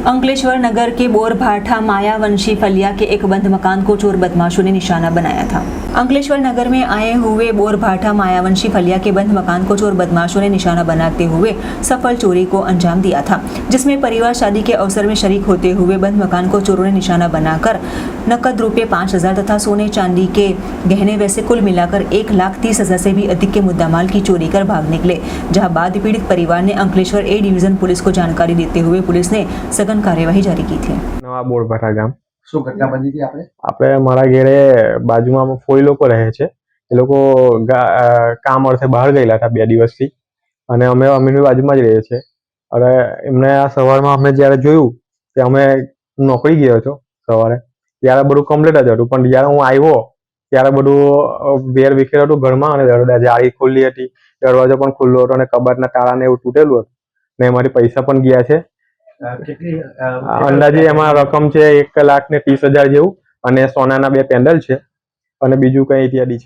अंकलेश्वर नगर के बोरभाठा मायावंशी फलिया के एक बंद मकान को चोर बदमाशों ने निशाना बनाया था। अंकलेश्वर नगर में आए हुए बोरभाठा मायावंशी फलिया के बंद मकान को चोर बदमाशों ने निशाना बनाते हुए सफल चोरी को अंजाम दिया था, जिसमें परिवार शादी के अवसर में शरीक होते हुए बंद मकान को चोरों ने निशाना बनाकर नकद रुपये 5,000 तथा सोने चांदी के गहने वैसे कुल मिलाकर 1,30,000 से भी अधिक के मुद्दामाल की चोरी कर भाग निकले। जहां बाद पीड़ित परिवार ने अंकलेश्वर ए डिवीजन पुलिस को जानकारी देते हुए पुलिस ने सघन कार्यवाही जारी की थी। नवा बोरभाठा गाम શું ઘટના બની હતી આપણે મારા ઘેરે બાજુમાં ફોઈ લોકો રહે છે। એ લોકો કામ અર્થે બહાર ગયેલા હતા 2 દિવસથી અને અમે અમીની બાજુમાં જ રહીએ છીએ। હવે એમને આ સવારમાં અમે જ્યારે જોયું કે અમે નોકરી ગયો હતો સવારે ત્યારે બધું કમ્પ્લીટ જ હતું, પણ જ્યારે હું આવ્યો ત્યારે બધું વેર વિખેર હતું ઘરમાં અને જાળી ખુલ્લી હતી, દરવાજો પણ ખુલ્લો હતો અને કબાટના તાળાને એવું તૂટેલું હતું ને એમાંથી પૈસા પણ ગયા છે। અંદાજે એમાં રકમ છે 1,30,000 જેવું અને સોનાના 2 પેન્ડલ છે અને બીજું કંઈ ઇત્યાદિ છે।